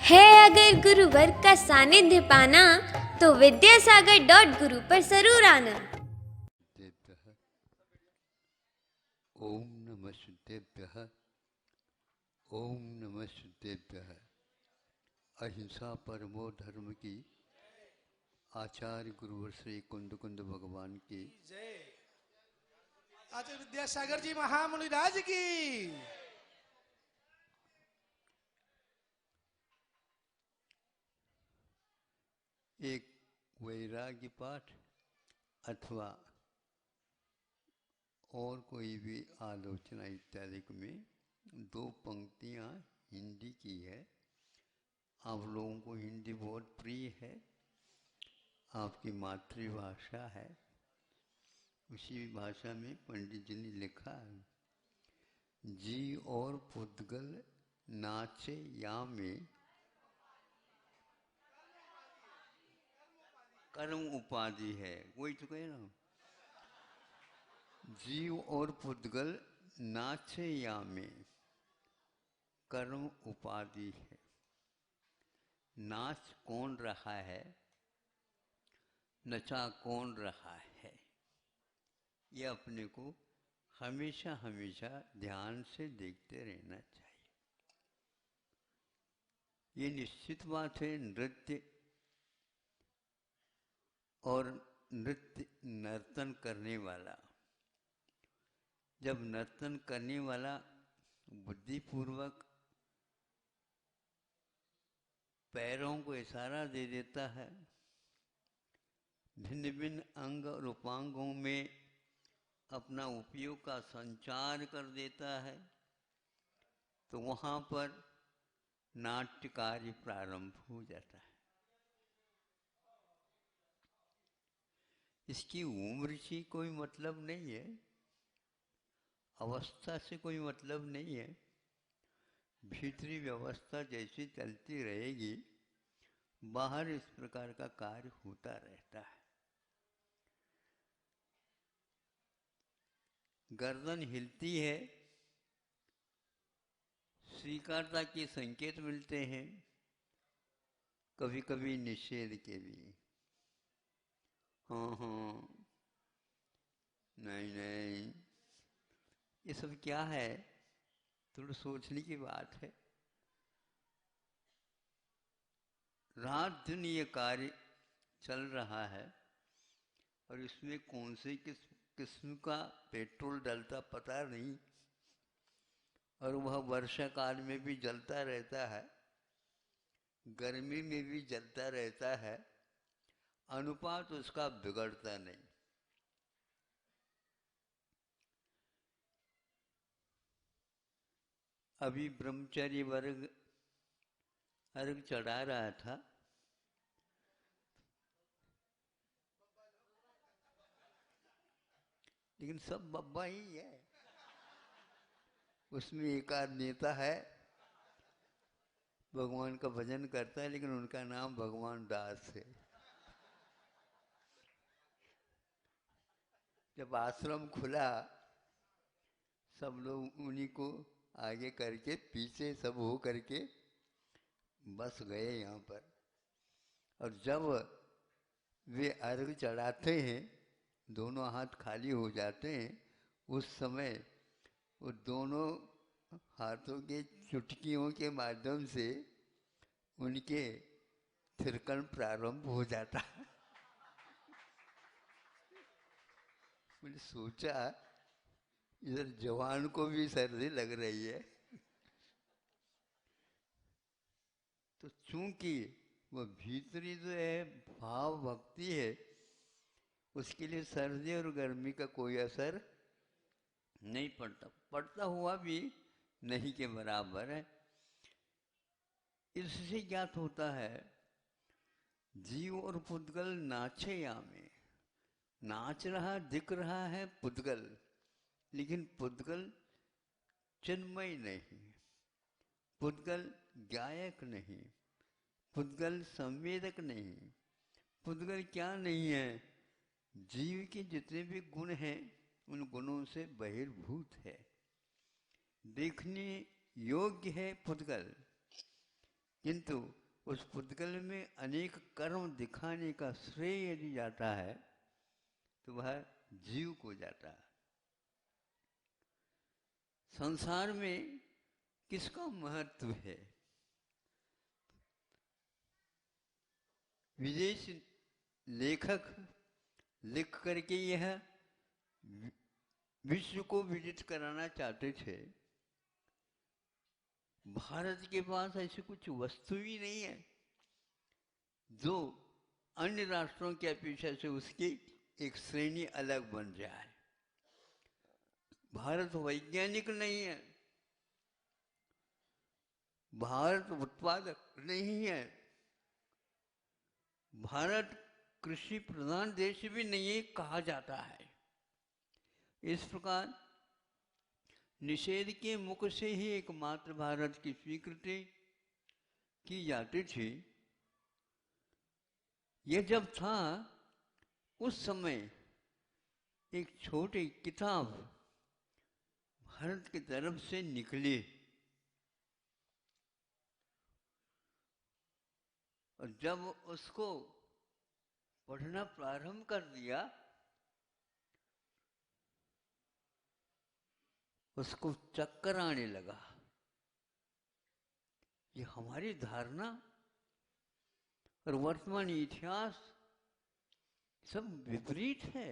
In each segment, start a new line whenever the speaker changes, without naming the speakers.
है अगर गुरुवर का सानिध्य पाना तो विद्यासागर.गुरु पर जरूर आना।
ओम नमः शुद्धेभ्यः। ओम नमः शुद्धेभ्यः। अहिंसा परमो धर्म की आचार्य गुरुवर श्री कुंद कुंद भगवान की
जय। आचार्य विद्यासागर जी महामुनि राज की।
एक वैराग्य पाठ अथवा और कोई भी आलोचना इत्यादि में दो पंक्तियाँ हिंदी की है। आप लोगों को हिंदी बहुत प्रिय है, आपकी मातृभाषा है। उसी भाषा में पंडित जी ने लिखा है, जी और पुद्गल नाचे या में कर्म उपाधि है। वही तो कहे ना, जीव और पुद्गल नाचे या में कर्म उपाधि है। नाच कौन रहा है, नचा कौन रहा है, ये अपने को हमेशा हमेशा ध्यान से देखते रहना चाहिए। ये निश्चित बात है, नृत्य और नृत्य नर्तन करने वाला, जब नर्तन करने वाला बुद्धिपूर्वक पैरों को इशारा दे देता है, भिन्न भिन्न अंग और उपांगों में अपना उपयोग का संचार कर देता है, तो वहाँ पर नाट्य कार्य प्रारंभ हो जाता है। इसकी उम्र से कोई मतलब नहीं है, अवस्था से कोई मतलब नहीं है। भीतरी व्यवस्था जैसी चलती रहेगी, बाहर इस प्रकार का कार्य होता रहता है। गर्दन हिलती है, स्वीकारता के संकेत मिलते हैं, कभी कभी निषेध के भी। हाँ हाँ, नहीं नहीं, ये सब क्या है, थोड़ा सोचने की बात है। रात दिन ये कार्य चल रहा है और इसमें कौन से किस्म का पेट्रोल डलता पता नहीं, और वह वर्षा काल में भी जलता रहता है, गर्मी में भी जलता रहता है, अनुपात उसका बिगड़ता नहीं। अभी ब्रह्मचर्य वर्ग अर्घ चढ़ा रहा था, लेकिन सब बब्बा ही है। उसमें एक आध नेता है, भगवान का भजन करता है, लेकिन उनका नाम भगवान दास है। जब आश्रम खुला, सब लोग उन्हीं को आगे करके पीछे सब हो करके बस गए यहाँ पर। और जब वे अर्घ चढ़ाते हैं, दोनों हाथ खाली हो जाते हैं, उस समय वो दोनों हाथों के चुटकियों के माध्यम से उनके थिरकन प्रारंभ हो जाता है। मैंने सोचा इधर जवान को भी सर्दी लग रही है, तो चूंकि वह भीतरी जो है भाव भक्ति है, उसके लिए सर्दी और गर्मी का कोई असर नहीं पड़ता, पड़ता हुआ भी नहीं के बराबर है। इससे ज्ञात होता है, जीव और पुद्गल नाचे या में, नाच रहा दिख रहा है पुद्गल, लेकिन पुद्गल चिन्मय नहीं, पुद्गल गायक नहीं, पुद्गल संवेदक नहीं। पुद्गल क्या नहीं है, जीव के जितने भी गुण हैं उन गुणों से बहिर्भूत है, देखने योग्य है पुद्गल, किंतु उस पुद्गल में अनेक कर्म दिखाने का श्रेय यदि जाता है तो वह जीव को जाता है। संसार में किसका महत्व है? विदेश लेखक लिख करके यह विश्व को विदित कराना चाहते थे, भारत के पास ऐसी कुछ वस्तु ही नहीं है जो अन्य राष्ट्रों की अपेक्षा से उसकी एक श्रेणी अलग बन जाए। भारत वैज्ञानिक नहीं है, भारत उत्पादक नहीं है, भारत कृषि प्रधान देश भी नहीं है कहा जाता है। इस प्रकार निषेध के मुख से ही एकमात्र भारत की स्वीकृति की जाती थी। यह जब था उस समय एक छोटी किताब भारत की तरफ से निकली और जब उसको पढ़ना प्रारंभ कर दिया उसको चक्कर आने लगा। ये हमारी धारणा और वर्तमान इतिहास सब विपरीत है।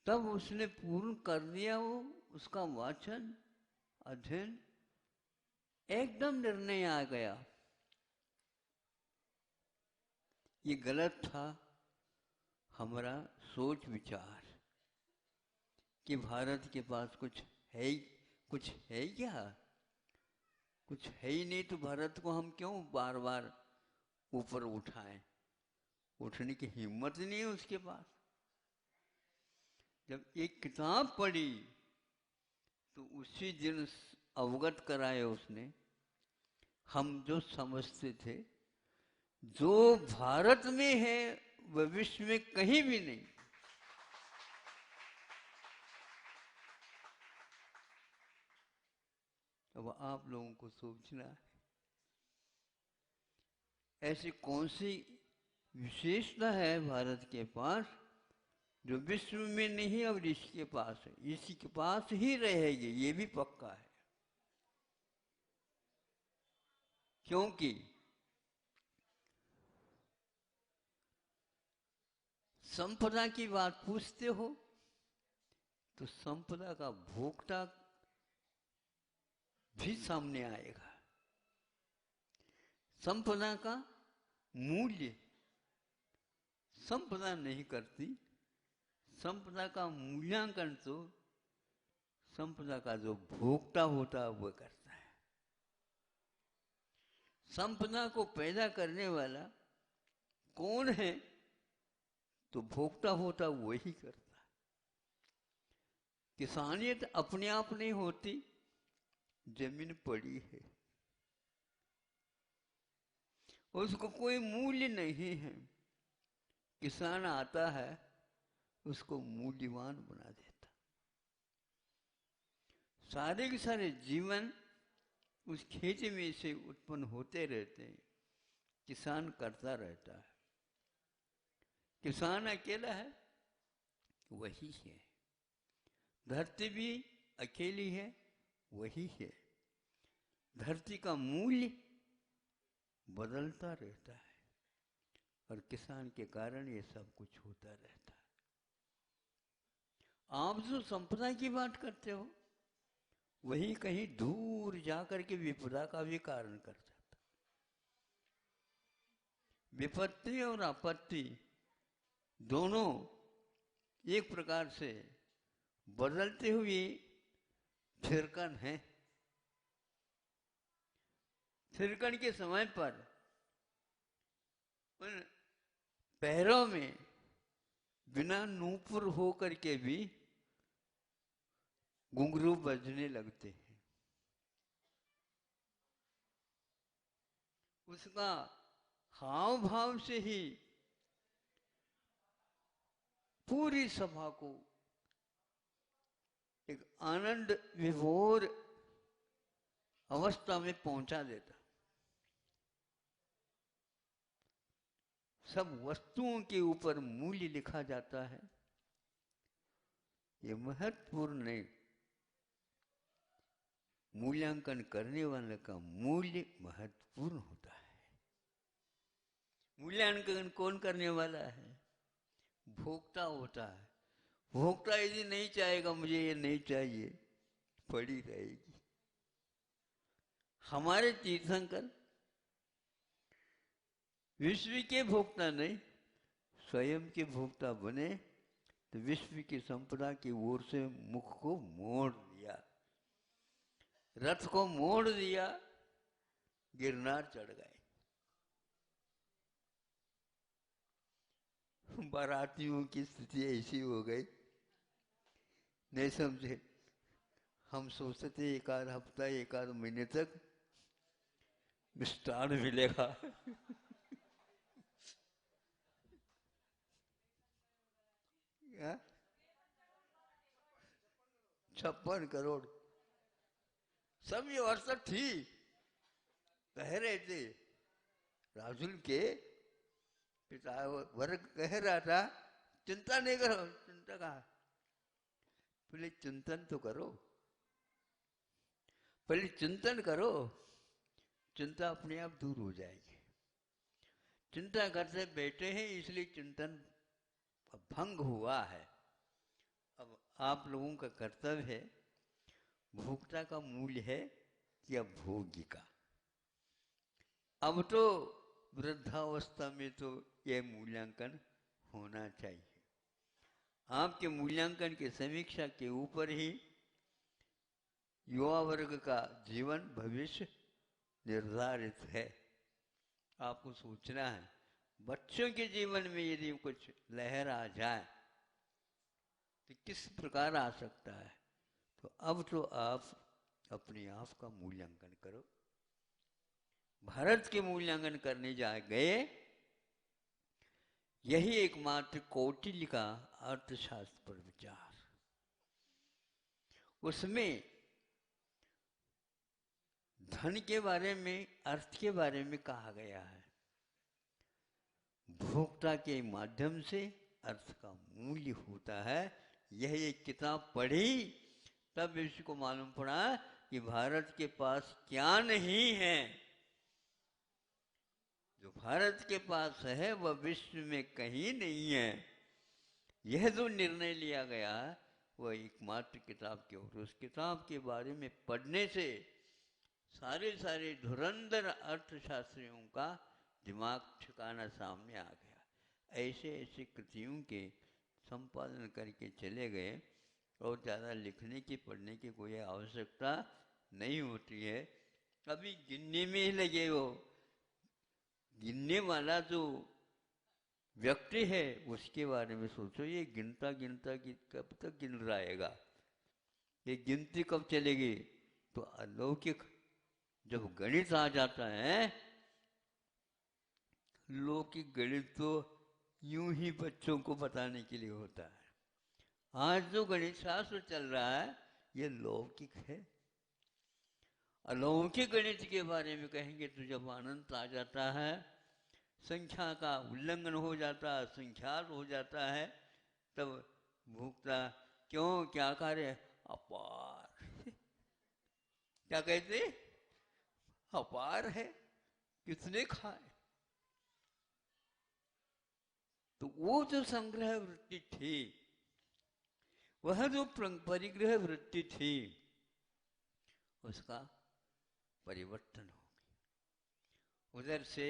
तब उसने पूर्ण कर दिया वो उसका वाचन अध्ययन, एकदम निर्णय आ गया ये गलत था हमारा सोच विचार कि भारत के पास कुछ है क्या? कुछ है ही नहीं तो भारत को हम क्यों बार बार ऊपर उठाएं? उठने की हिम्मत नहीं है उसके पास। जब एक किताब पढ़ी तो उसी दिन अवगत कराए उसने, हम जो समझते थे जो भारत में है वह विश्व में कहीं भी नहीं। अब आप लोगों को सोचना है ऐसी कौन सी विशेषता है भारत के पास जो विश्व में नहीं और इसके पास है। इसी के पास ही रहेगी ये भी पक्का है, क्योंकि संपदा की बात पूछते हो तो संपदा का भोक्ता भी सामने आएगा। संपदा का मूल्य संपदा नहीं करती, संपदा का मूल्यांकन तो संपदा का जो भोक्ता होता है वह करता है। संपदा को पैदा करने वाला कौन है? तो भोक्ता होता वही करता है। किसानियत अपने आप नहीं होती, जमीन पड़ी है उसको कोई मूल्य नहीं है, किसान आता है उसको मूल्यवान बना देता। सारे के सारे जीवन उस खेती में से उत्पन्न होते रहते हैं, किसान करता रहता है। किसान अकेला है वही है, धरती भी अकेली है वही है। धरती का मूल्य बदलता रहता है और किसान के कारण ये सब कुछ होता रहता है। आप जो संपदा की बात करते हो वही कहीं दूर जाकर के विपदा का भी कारण कर सकता। विपत्ति और आपत्ति दोनों एक प्रकार से बदलते हुए थिरकन है। थिरकन के समय पर उन पैरों में बिना नूपुर हो करके भी घुंघरू बजने लगते हैं। उसका हाव भाव से ही पूरी सभा को एक आनंद विभोर अवस्था में पहुंचा देता। सब वस्तुओं के ऊपर मूल्य लिखा जाता है, ये महत्वपूर्ण नहीं। मूल्यांकन करने वाले का मूल्य महत्वपूर्ण होता है। मूल्यांकन कौन करने वाला है? भोक्ता होता है। भोक्ता यदि नहीं चाहेगा मुझे ये नहीं चाहिए, पड़ी रहेगी। हमारे तीर्थंकर विश्व के भोक्ता नहीं, स्वयं के भोक्ता बने तो विश्व की संपदा की ओर से मुख को मोड़ दिया, रथ को मोड़ दिया, गिरनार चढ़ गए। बारातियों की स्थिति ऐसी हो गई, नहीं समझे। हम सोचते थे एक आध हफ्ता एक आध महीने तक मिष्ठान मिलेगा। 56 करोड़ सब ये व्यवस्था थी। कह रहे थे, राजुल के पिता वर्ग कह रहा था चिंता नहीं करो। चिंता कहा? पहले चिंतन तो करो, पहले चिंतन करो, चिंता अपने आप दूर हो जाएगी। चिंता करते बैठे हैं इसलिए चिंतन भंग हुआ है। अब आप लोगों का कर्तव्य है, भोक्ता का मूल्य है या भोग्य का। अब तो वृद्धावस्था में तो यह मूल्यांकन होना चाहिए। आपके मूल्यांकन की समीक्षा के ऊपर ही युवा वर्ग का जीवन भविष्य निर्धारित है। आपको सोचना है, बच्चों के जीवन में यदि कुछ लहर आ जाए तो किस प्रकार आ सकता है। तो अब तो आप अपने आप का मूल्यांकन करो। भारत के मूल्यांकन करने जा गए, यही एकमात्र कौटिल्य का अर्थशास्त्र पर विचार। उसमें धन के बारे में, अर्थ के बारे में कहा गया है। भोक्ता के माध्यम से अर्थ का मूल्य होता है। यह एक किताब पढ़ी तब इसको मालूम पड़ा कि भारत के पास क्या नहीं है। जो भारत के पास है वह विश्व में कहीं नहीं है। यह जो निर्णय लिया गया वह एकमात्र किताब के, और उस किताब के बारे में पढ़ने से सारे धुरंधर अर्थशास्त्रियों का दिमाग ठिकाना सामने आ गया। ऐसे ऐसे कृतियों के संपादन करके चले गए, और ज़्यादा लिखने की पढ़ने की कोई आवश्यकता नहीं होती है। कभी गिनने में ही लगे हो। गिनने वाला जो व्यक्ति है उसके बारे में सोचो, ये गिनता गिनता कब तक गिन रहेगा, ये गिनती कब चलेगी। तो अलौकिक जब गणित आ जाता है, लौकिक गणित तो यूं ही बच्चों को बताने के लिए होता है। आज जो गणित शास्त्र चल रहा है ये लौकिक है। अलौकिक गणित के बारे में कहेंगे तो जब आनंद आ जाता है, संख्या का उल्लंघन हो जाता है, संख्यात हो जाता है, तब भोक्ता क्यों क्या कार्य अपार क्या कहते, अपार है, किसने खाए। तो वो जो संग्रह वृत्ति थी, वह जो परिग्रह वृत्ति थी, उसका परिवर्तन हो गया। उधर से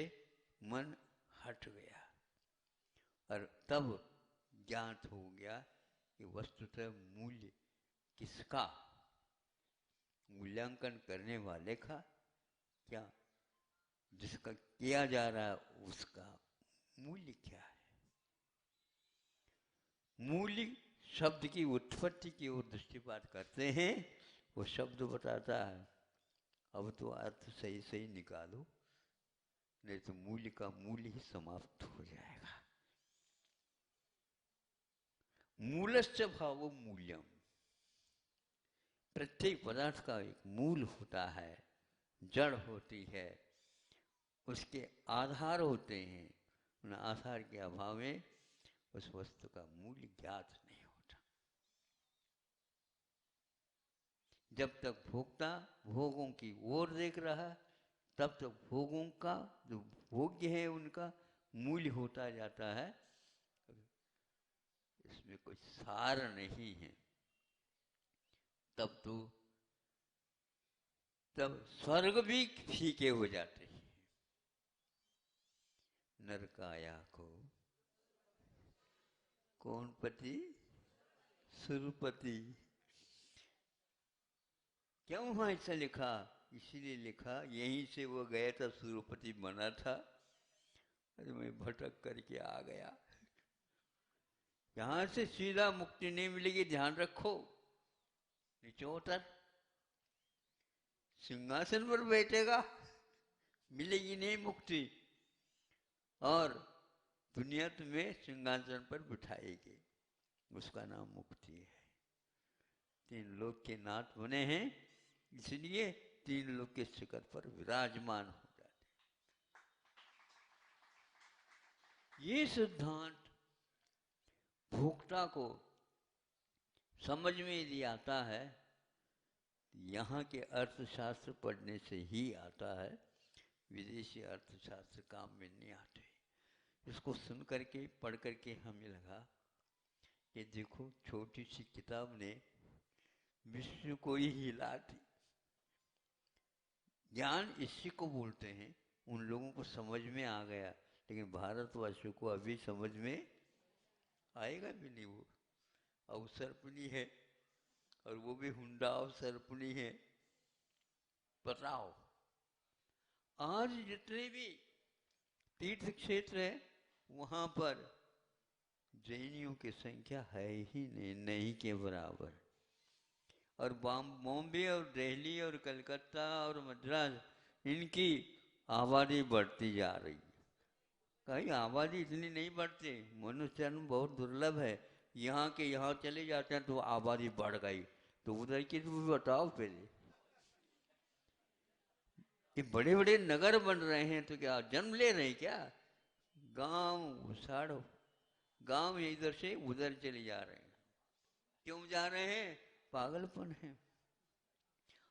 मन हट गया और तब ज्ञात हो गया कि वस्तुतः मूल्य किसका, मूल्यांकन करने वाले का, क्या जिसका किया जा रहा है उसका मूल्य क्या है। मूल्य शब्द की उत्पत्ति की ओर दृष्टिपात करते हैं। वो शब्द बताता है, अब तो अर्थ सही सही निकालो, नहीं तो मूल्य का मूल्य ही समाप्त हो जाएगा। मूलस्य भावो मूल्यम, प्रत्येक पदार्थ का एक मूल होता है। जड़ होती है, उसके आधार होते हैं, उन आधार के अभाव में उस वस्तु का मूल्य ज्ञात नहीं होता। जब तक भोक्ता भोगों की ओर देख रहा है, तब तक भोगों का जो भोग्य है उनका मूल्य होता जाता है। इसमें कोई सार नहीं है। तब स्वर्ग भी फीके हो जाते हैं। नरकाया को कौन पति? सुरपति। क्यों वहां ऐसा लिखा? इसीलिए लिखा, यहीं से वो गया था, सुरपति बना था, अरे मैं भटक करके आ गया। यहां से सीधा मुक्ति नहीं मिलेगी, ध्यान रखो। नीचे उतर, सिंहासन पर बैठेगा, मिलेगी नहीं मुक्ति, और दुनिया तुम्हें सिंहासन पर बिठाएगी, उसका नाम मुक्ति है। 3 लोक के नाथ बने हैं, इसलिए 3 लोक के शिखर पर विराजमान हो जाते। ये सिद्धांत भोक्ता को समझ में यदि आता है, यहाँ के अर्थशास्त्र पढ़ने से ही आता है, विदेशी अर्थशास्त्र काम में नहीं आते। इसको सुन करके पढ़ करके हमें लगा कि देखो, छोटी सी किताब ने विश्व को ही हिला दी। ज्ञान इसी को बोलते हैं। उन लोगों को समझ में आ गया, लेकिन भारतवासियों को अभी समझ में आएगा भी नहीं। वो अवसर्पणी है, और वो भी हुंडा अवसर्पणी है। बताओ, आज जितने भी तीर्थ क्षेत्र है, वहां पर जैनियों की संख्या है ही नहीं के बराबर। और बॉम्बे और दिल्ली और कलकत्ता और मद्रास, इनकी आबादी बढ़ती जा रही है। कहीं आबादी इतनी नहीं बढ़ती, मनुष्य जन्म बहुत दुर्लभ है। यहाँ के यहाँ चले जाते हैं तो आबादी बढ़ गई, तो उधर की तो बताओ पहले। ये बड़े बड़े नगर बन रहे हैं तो क्या जन्म ले रहे हैं क्या? गांव साड़ो, गांव इधर से उधर चले जा रहे हैं। क्यों जा रहे हैं? पागलपन है।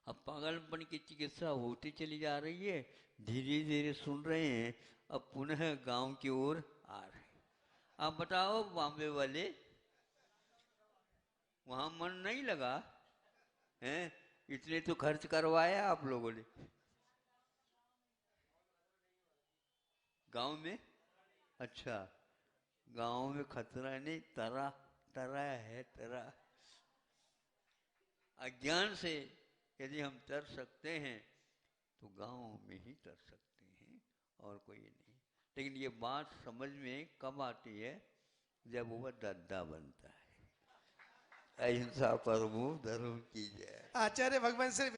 अब पागलपन की चिकित्सा होती चली जा रही है, धीरे धीरे सुन रहे हैं, अब पुनः गांव की ओर आ रहे हैं। आप बताओ, बॉम्बे वाले, वहां मन नहीं लगा हैं? इतने तो खर्च करवाया आप लोगों ने। गांव में अच्छा, गांव में खतरा नहीं, तरा तरा है, तरा। अज्ञान से यदि हम तर सकते हैं तो गांव में ही तर सकते हैं, और कोई नहीं। लेकिन ये बात समझ में कब आती है? जब वो दद्दा बनता है। अहिंसा परमो धर्म की जय।
आचार्य भगवान श्री